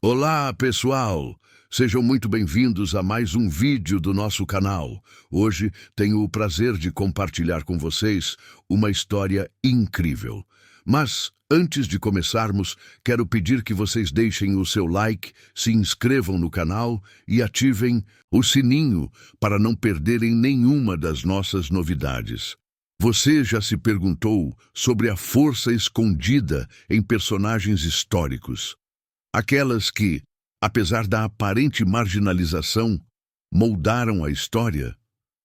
Olá, pessoal! Sejam muito bem-vindos a mais um vídeo do nosso canal. Hoje tenho o prazer de compartilhar com vocês uma história incrível. Mas, antes de começarmos, quero pedir que vocês deixem o seu like, se inscrevam no canal e ativem o sininho para não perderem nenhuma das nossas novidades. Você já se perguntou sobre a força escondida em personagens históricos? Aquelas que, apesar da aparente marginalização, moldaram a história?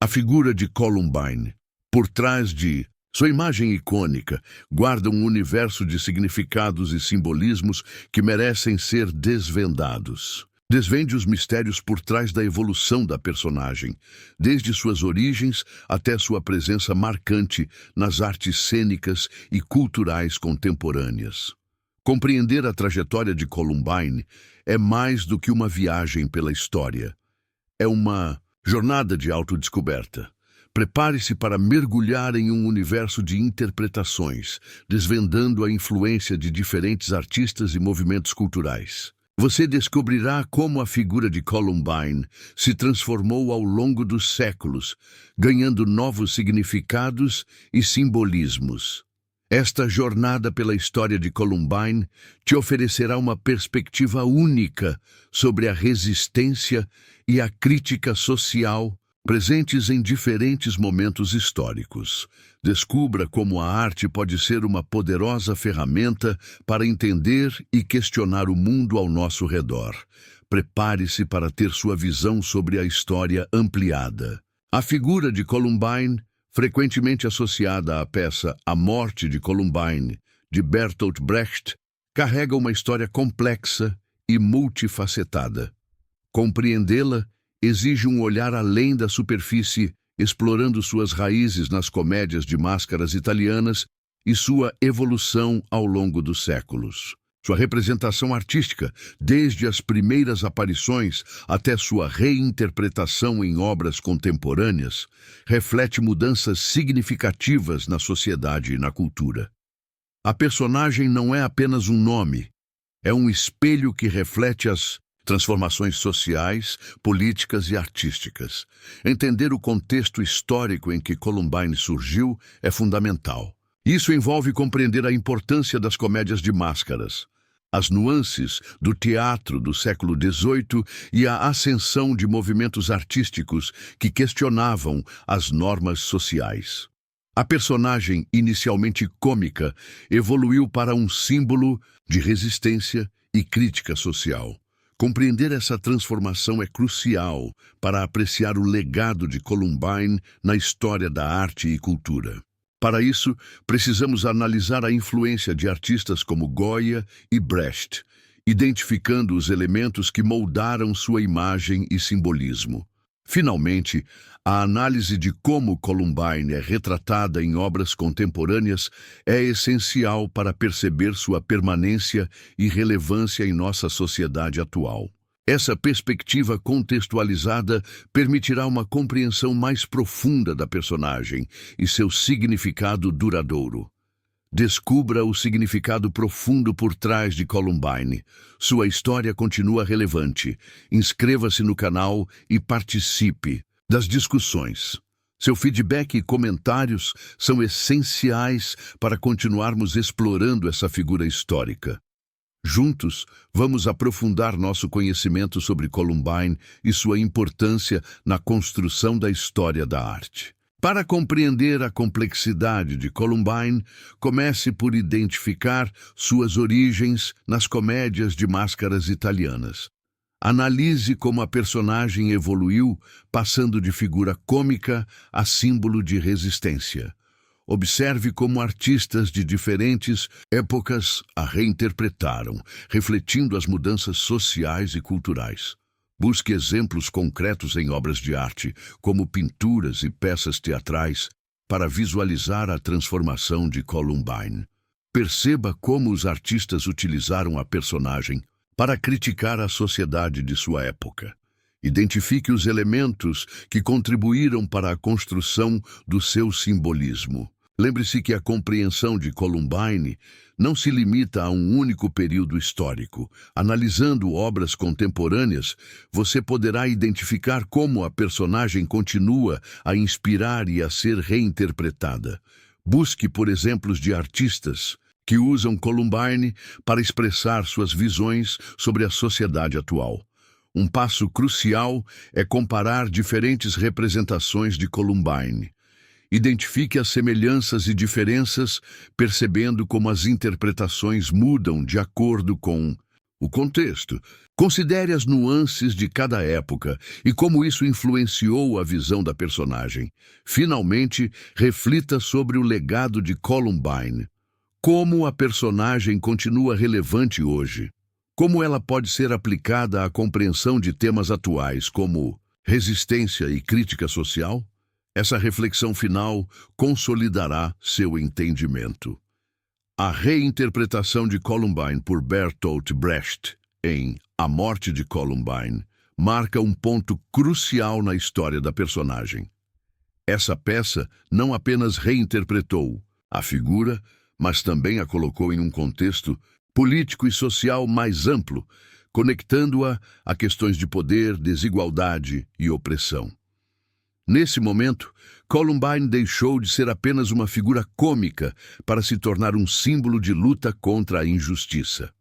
A figura de Columbine, por trás de sua imagem icônica, guarda um universo de significados e simbolismos que merecem ser desvendados. Desvende os mistérios por trás da evolução da personagem, desde suas origens até sua presença marcante nas artes cênicas e culturais contemporâneas. Compreender a trajetória de Columbine é mais do que uma viagem pela história. É uma jornada de autodescoberta. Prepare-se para mergulhar em um universo de interpretações, desvendando a influência de diferentes artistas e movimentos culturais. Você descobrirá como a figura de Columbine se transformou ao longo dos séculos, ganhando novos significados e simbolismos. Esta jornada pela história de Columbine te oferecerá uma perspectiva única sobre a resistência e a crítica social presentes em diferentes momentos históricos. Descubra como a arte pode ser uma poderosa ferramenta para entender e questionar o mundo ao nosso redor. Prepare-se para ter sua visão sobre a história ampliada. A figura de Columbine, frequentemente associada à peça A Morte de Columbine, de Bertolt Brecht, carrega uma história complexa e multifacetada. Compreendê-la exige um olhar além da superfície, explorando suas raízes nas comédias de máscaras italianas e sua evolução ao longo dos séculos. Sua representação artística, desde as primeiras aparições até sua reinterpretação em obras contemporâneas, reflete mudanças significativas na sociedade e na cultura. A personagem não é apenas um nome, é um espelho que reflete as transformações sociais, políticas e artísticas. Entender o contexto histórico em que Columbine surgiu é fundamental. Isso envolve compreender a importância das comédias de máscaras, as nuances do teatro do século XVIII e a ascensão de movimentos artísticos que questionavam as normas sociais. A personagem, inicialmente cômica, evoluiu para um símbolo de resistência e crítica social. Compreender essa transformação é crucial para apreciar o legado de Columbine na história da arte e cultura. Para isso, precisamos analisar a influência de artistas como Goya e Brecht, identificando os elementos que moldaram sua imagem e simbolismo. Finalmente, a análise de como Columbine é retratada em obras contemporâneas é essencial para perceber sua permanência e relevância em nossa sociedade atual. Essa perspectiva contextualizada permitirá uma compreensão mais profunda da personagem e seu significado duradouro. Descubra o significado profundo por trás de Columbine. Sua história continua relevante. Inscreva-se no canal e participe das discussões. Seu feedback e comentários são essenciais para continuarmos explorando essa figura histórica. Juntos, vamos aprofundar nosso conhecimento sobre Columbine e sua importância na construção da história da arte. Para compreender a complexidade de Columbine, comece por identificar suas origens nas comédias de máscaras italianas. Analise como a personagem evoluiu, passando de figura cômica a símbolo de resistência. Observe como artistas de diferentes épocas a reinterpretaram, refletindo as mudanças sociais e culturais. Busque exemplos concretos em obras de arte, como pinturas e peças teatrais, para visualizar a transformação de Columbine. Perceba como os artistas utilizaram a personagem para criticar a sociedade de sua época. Identifique os elementos que contribuíram para a construção do seu simbolismo. Lembre-se que a compreensão de Columbine não se limita a um único período histórico. Analisando obras contemporâneas, você poderá identificar como a personagem continua a inspirar e a ser reinterpretada. Busque por exemplos de artistas que usam Columbine para expressar suas visões sobre a sociedade atual. Um passo crucial é comparar diferentes representações de Columbine. Identifique as semelhanças e diferenças, percebendo como as interpretações mudam de acordo com o contexto. Considere as nuances de cada época e como isso influenciou a visão da personagem. Finalmente, reflita sobre o legado de Columbine. Como a personagem continua relevante hoje? Como ela pode ser aplicada à compreensão de temas atuais como resistência e crítica social? Essa reflexão final consolidará seu entendimento. A reinterpretação de Columbine por Bertolt Brecht em A Morte de Columbine marca um ponto crucial na história da personagem. Essa peça não apenas reinterpretou a figura, mas também a colocou em um contexto político e social mais amplo, conectando-a a questões de poder, desigualdade e opressão. Nesse momento, Columbine deixou de ser apenas uma figura cômica para se tornar um símbolo de luta contra a injustiça.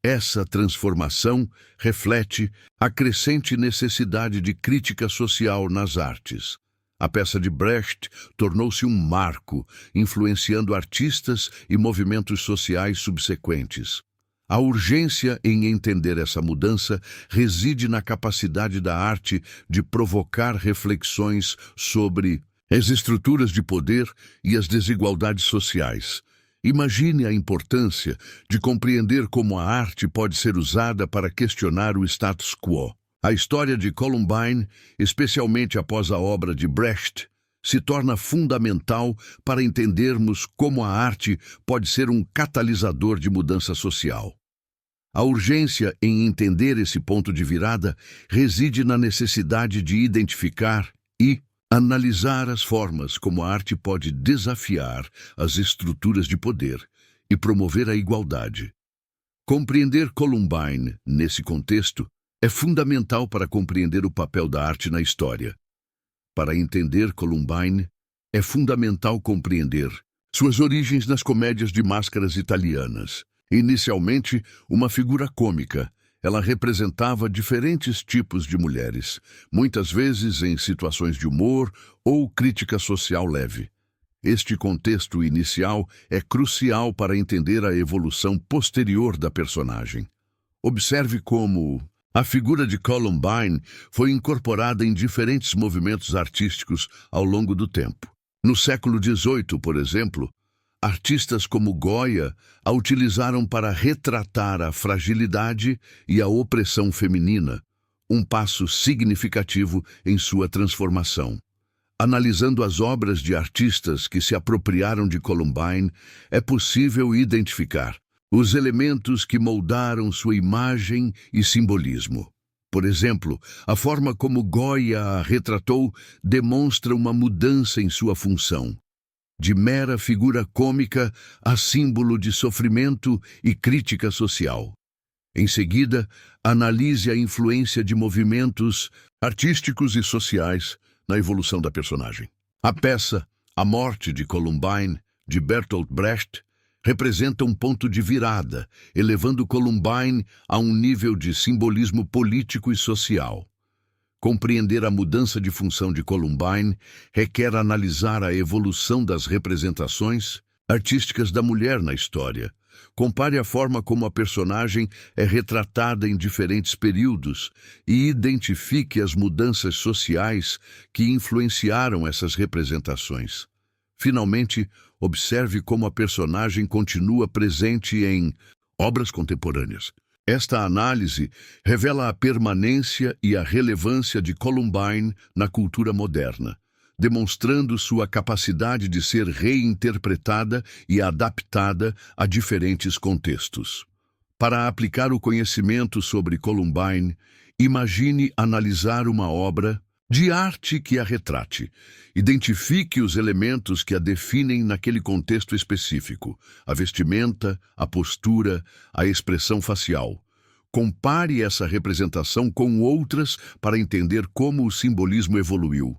Essa transformação reflete a crescente necessidade de crítica social nas artes. A peça de Brecht tornou-se um marco, influenciando artistas e movimentos sociais subsequentes. A urgência em entender essa mudança reside na capacidade da arte de provocar reflexões sobre as estruturas de poder e as desigualdades sociais. Imagine a importância de compreender como a arte pode ser usada para questionar o status quo. A história de Columbine, especialmente após a obra de Brecht, se torna fundamental para entendermos como a arte pode ser um catalisador de mudança social. A urgência em entender esse ponto de virada reside na necessidade de identificar e analisar as formas como a arte pode desafiar as estruturas de poder e promover a igualdade. Compreender Columbine, nesse contexto, é fundamental para compreender o papel da arte na história. Para entender Columbine, é fundamental compreender suas origens nas comédias de máscaras italianas. Inicialmente, uma figura cômica, ela representava diferentes tipos de mulheres, muitas vezes em situações de humor ou crítica social leve. Este contexto inicial é crucial para entender a evolução posterior da personagem. Observe como a figura de Columbine foi incorporada em diferentes movimentos artísticos ao longo do tempo. No século XVIII, por exemplo, artistas como Goya a utilizaram para retratar a fragilidade e a opressão feminina, um passo significativo em sua transformação. Analisando as obras de artistas que se apropriaram de Columbine, é possível identificar os elementos que moldaram sua imagem e simbolismo. Por exemplo, a forma como Goya a retratou demonstra uma mudança em sua função, de mera figura cômica a símbolo de sofrimento e crítica social. Em seguida, analise a influência de movimentos artísticos e sociais na evolução da personagem. A peça A Morte de Columbine, de Bertolt Brecht, representa um ponto de virada, elevando Columbine a um nível de simbolismo político e social. Compreender a mudança de função de Columbine requer analisar a evolução das representações artísticas da mulher na história. Compare a forma como a personagem é retratada em diferentes períodos e identifique as mudanças sociais que influenciaram essas representações. Finalmente, observe como a personagem continua presente em obras contemporâneas. Esta análise revela a permanência e a relevância de Columbine na cultura moderna, demonstrando sua capacidade de ser reinterpretada e adaptada a diferentes contextos. Para aplicar o conhecimento sobre Columbine, imagine analisar uma obra de arte que a retrate. Identifique os elementos que a definem naquele contexto específico: a vestimenta, a postura, a expressão facial. Compare essa representação com outras para entender como o simbolismo evoluiu.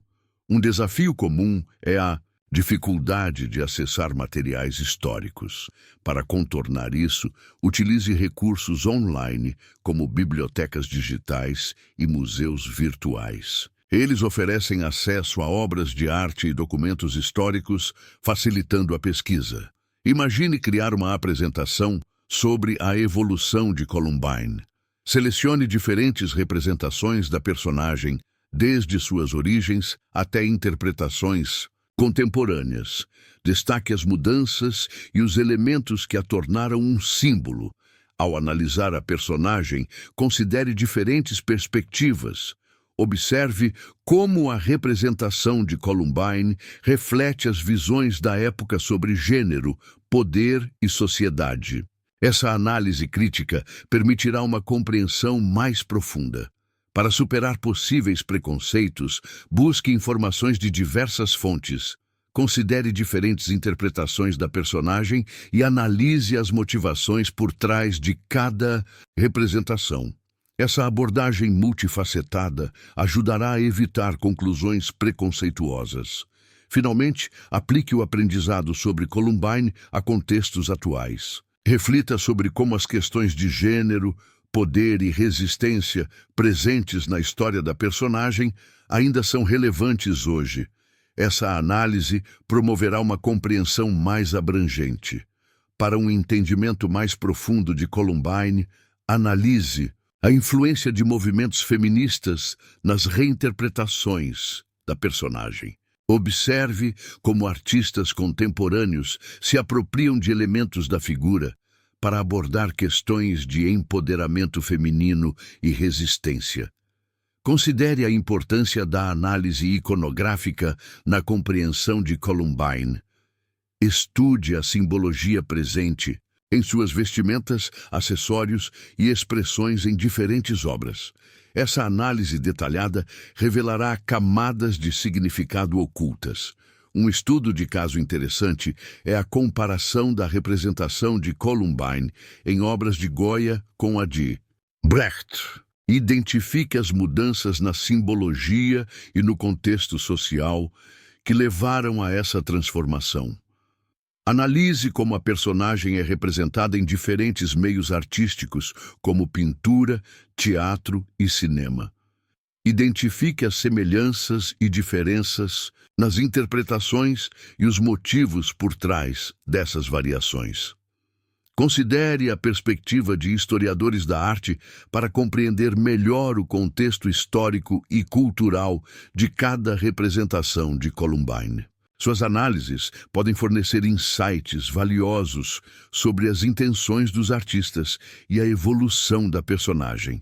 Um desafio comum é a dificuldade de acessar materiais históricos. Para contornar isso, utilize recursos online, como bibliotecas digitais e museus virtuais. Eles oferecem acesso a obras de arte e documentos históricos, facilitando a pesquisa. Imagine criar uma apresentação sobre a evolução de Columbine. Selecione diferentes representações da personagem, desde suas origens até interpretações contemporâneas. Destaque as mudanças e os elementos que a tornaram um símbolo. Ao analisar a personagem, considere diferentes perspectivas. Observe como a representação de Columbine reflete as visões da época sobre gênero, poder e sociedade. Essa análise crítica permitirá uma compreensão mais profunda. Para superar possíveis preconceitos, busque informações de diversas fontes. Considere diferentes interpretações da personagem e analise as motivações por trás de cada representação. Essa abordagem multifacetada ajudará a evitar conclusões preconceituosas. Finalmente, aplique o aprendizado sobre Columbine a contextos atuais. Reflita sobre como as questões de gênero, poder e resistência presentes na história da personagem ainda são relevantes hoje. Essa análise promoverá uma compreensão mais abrangente. Para um entendimento mais profundo de Columbine, analise a influência de movimentos feministas nas reinterpretações da personagem. Observe como artistas contemporâneos se apropriam de elementos da figura para abordar questões de empoderamento feminino e resistência. Considere a importância da análise iconográfica na compreensão de Columbine. Estude a simbologia presente em suas vestimentas, acessórios e expressões em diferentes obras. Essa análise detalhada revelará camadas de significado ocultas. Um estudo de caso interessante é a comparação da representação de Columbine em obras de Goya com a de Brecht. Identifique as mudanças na simbologia e no contexto social que levaram a essa transformação. Analise como a personagem é representada em diferentes meios artísticos, como pintura, teatro e cinema. Identifique as semelhanças e diferenças nas interpretações e os motivos por trás dessas variações. Considere a perspectiva de historiadores da arte para compreender melhor o contexto histórico e cultural de cada representação de Columbine. Suas análises podem fornecer insights valiosos sobre as intenções dos artistas e a evolução da personagem.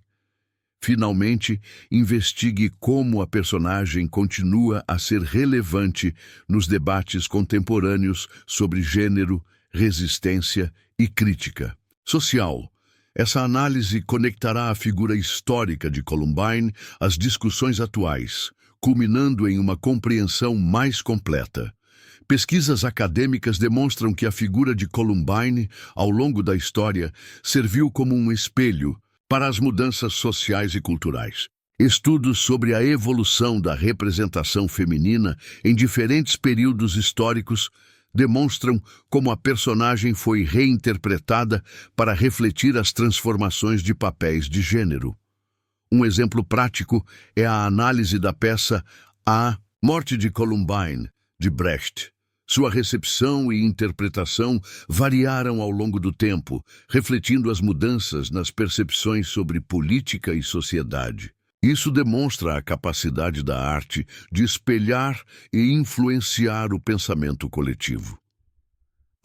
Finalmente, investigue como a personagem continua a ser relevante nos debates contemporâneos sobre gênero, resistência e crítica social. Essa análise conectará a figura histórica de Columbine às discussões atuais, culminando em uma compreensão mais completa. Pesquisas acadêmicas demonstram que a figura de Columbine, ao longo da história, serviu como um espelho para as mudanças sociais e culturais. Estudos sobre a evolução da representação feminina em diferentes períodos históricos demonstram como a personagem foi reinterpretada para refletir as transformações de papéis de gênero. Um exemplo prático é a análise da peça A Morte de Columbine, de Brecht. Sua recepção e interpretação variaram ao longo do tempo, refletindo as mudanças nas percepções sobre política e sociedade. Isso demonstra a capacidade da arte de espelhar e influenciar o pensamento coletivo.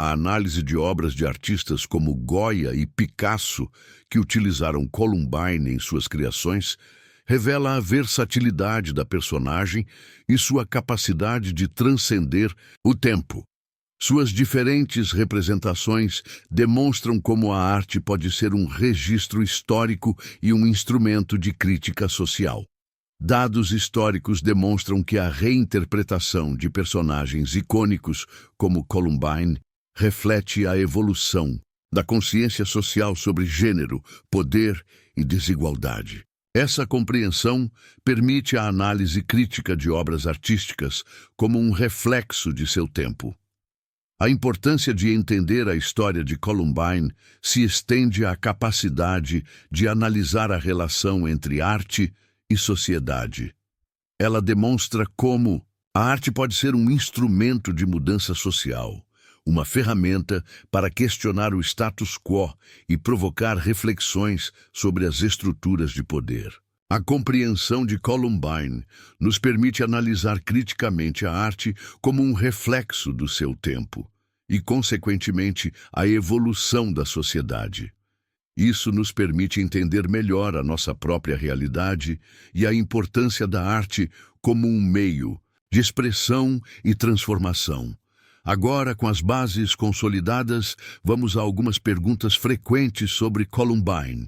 A análise de obras de artistas como Goya e Picasso, que utilizaram Columbine em suas criações, revela a versatilidade da personagem e sua capacidade de transcender o tempo. Suas diferentes representações demonstram como a arte pode ser um registro histórico e um instrumento de crítica social. Dados históricos demonstram que a reinterpretação de personagens icônicos como Columbine reflete a evolução da consciência social sobre gênero, poder e desigualdade. Essa compreensão permite a análise crítica de obras artísticas como um reflexo de seu tempo. A importância de entender a história de Columbine se estende à capacidade de analisar a relação entre arte e sociedade. Ela demonstra como a arte pode ser um instrumento de mudança social, uma ferramenta para questionar o status quo e provocar reflexões sobre as estruturas de poder. A compreensão de Columbine nos permite analisar criticamente a arte como um reflexo do seu tempo e, consequentemente, a evolução da sociedade. Isso nos permite entender melhor a nossa própria realidade e a importância da arte como um meio de expressão e transformação. Agora, com as bases consolidadas, vamos a algumas perguntas frequentes sobre Columbine.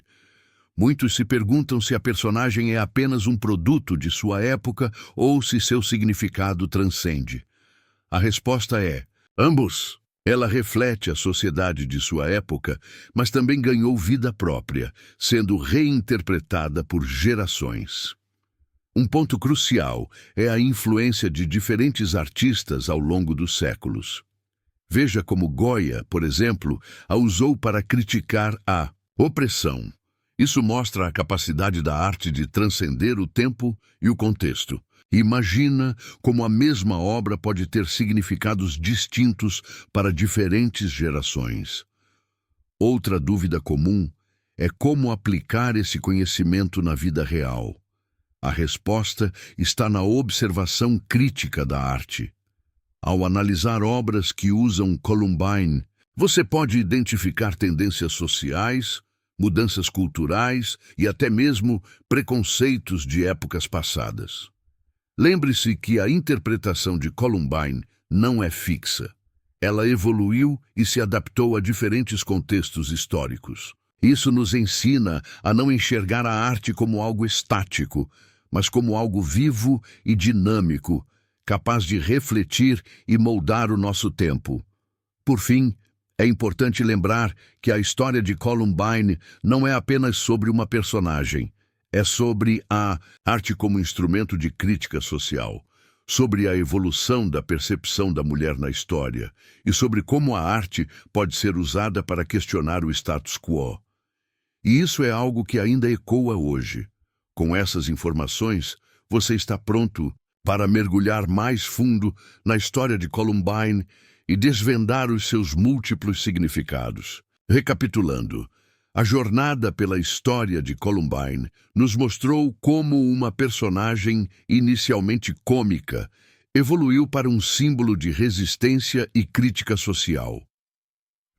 Muitos se perguntam se a personagem é apenas um produto de sua época ou se seu significado transcende. A resposta é: ambos. Ela reflete a sociedade de sua época, mas também ganhou vida própria, sendo reinterpretada por gerações. Um ponto crucial é a influência de diferentes artistas ao longo dos séculos. Veja como Goya, por exemplo, a usou para criticar a opressão. Isso mostra a capacidade da arte de transcender o tempo e o contexto. Imagina como a mesma obra pode ter significados distintos para diferentes gerações. Outra dúvida comum é como aplicar esse conhecimento na vida real. A resposta está na observação crítica da arte. Ao analisar obras que usam Columbine, você pode identificar tendências sociais, mudanças culturais e até mesmo preconceitos de épocas passadas. Lembre-se que a interpretação de Columbine não é fixa. Ela evoluiu e se adaptou a diferentes contextos históricos. Isso nos ensina a não enxergar a arte como algo estático, mas como algo vivo e dinâmico, capaz de refletir e moldar o nosso tempo. Por fim, é importante lembrar que a história de Columbine não é apenas sobre uma personagem. É sobre a arte como instrumento de crítica social, sobre a evolução da percepção da mulher na história e sobre como a arte pode ser usada para questionar o status quo. E isso é algo que ainda ecoa hoje. Com essas informações, você está pronto para mergulhar mais fundo na história de Columbine e desvendar os seus múltiplos significados. Recapitulando, a jornada pela história de Columbine nos mostrou como uma personagem inicialmente cômica evoluiu para um símbolo de resistência e crítica social.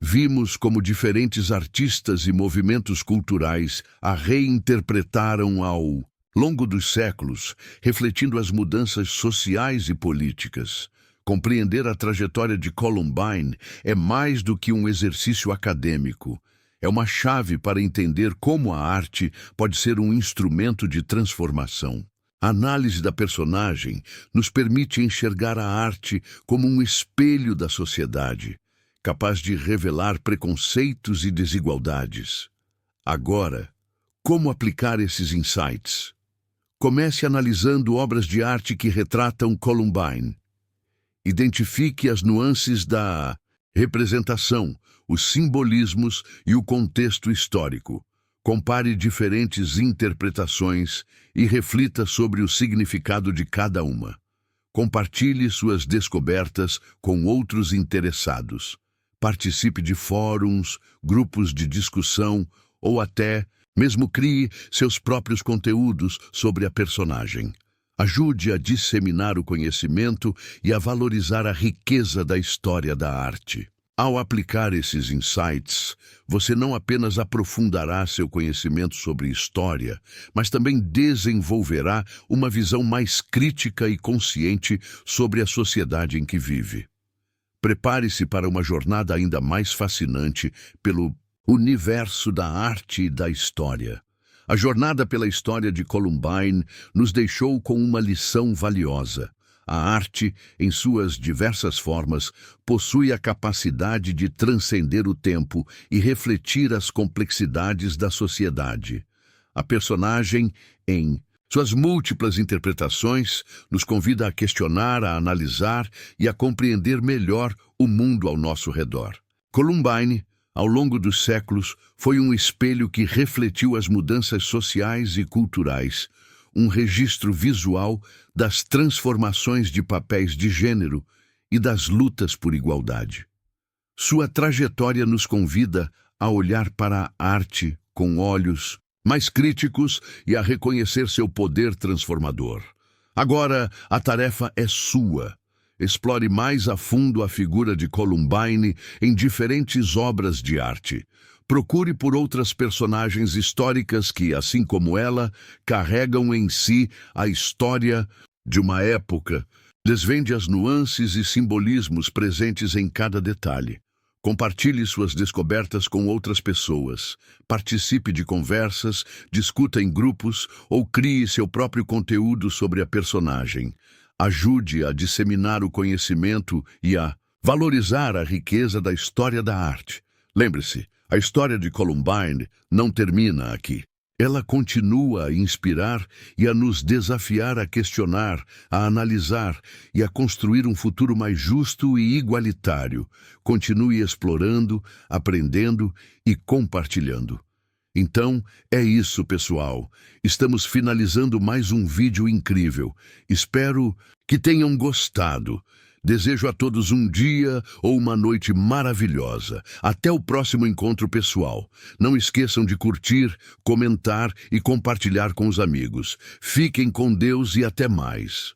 Vimos como diferentes artistas e movimentos culturais a reinterpretaram ao longo dos séculos, refletindo as mudanças sociais e políticas. Compreender a trajetória de Columbine é mais do que um exercício acadêmico. É uma chave para entender como a arte pode ser um instrumento de transformação. A análise da personagem nos permite enxergar a arte como um espelho da sociedade, capaz de revelar preconceitos e desigualdades. Agora, como aplicar esses insights? Comece analisando obras de arte que retratam Columbine. Identifique as nuances da representação, os simbolismos e o contexto histórico. Compare diferentes interpretações e reflita sobre o significado de cada uma. Compartilhe suas descobertas com outros interessados. Participe de fóruns, grupos de discussão ou até mesmo crie seus próprios conteúdos sobre a personagem. Ajude a disseminar o conhecimento e a valorizar a riqueza da história da arte. Ao aplicar esses insights, você não apenas aprofundará seu conhecimento sobre história, mas também desenvolverá uma visão mais crítica e consciente sobre a sociedade em que vive. Prepare-se para uma jornada ainda mais fascinante pelo universo da arte e da história. A jornada pela história de Columbine nos deixou com uma lição valiosa. A arte, em suas diversas formas, possui a capacidade de transcender o tempo e refletir as complexidades da sociedade. A personagem, em suas múltiplas interpretações, nos convida a questionar, a analisar e a compreender melhor o mundo ao nosso redor. Columbine, ao longo dos séculos, foi um espelho que refletiu as mudanças sociais e culturais, um registro visual das transformações de papéis de gênero e das lutas por igualdade. Sua trajetória nos convida a olhar para a arte com olhos mais críticos e a reconhecer seu poder transformador. Agora, a tarefa é sua. Explore mais a fundo a figura de Columbine em diferentes obras de arte. Procure por outras personagens históricas que, assim como ela, carregam em si a história de uma época. Desvende as nuances e simbolismos presentes em cada detalhe. Compartilhe suas descobertas com outras pessoas. Participe de conversas, discuta em grupos ou crie seu próprio conteúdo sobre a personagem. Ajude a disseminar o conhecimento e a valorizar a riqueza da história da arte. Lembre-se, a história de Columbine não termina aqui. Ela continua a inspirar e a nos desafiar a questionar, a analisar e a construir um futuro mais justo e igualitário. Continue explorando, aprendendo e compartilhando. Então, é isso, pessoal. Estamos finalizando mais um vídeo incrível. Espero que tenham gostado. Desejo a todos um dia ou uma noite maravilhosa. Até o próximo encontro pessoal. Não esqueçam de curtir, comentar e compartilhar com os amigos. Fiquem com Deus e até mais.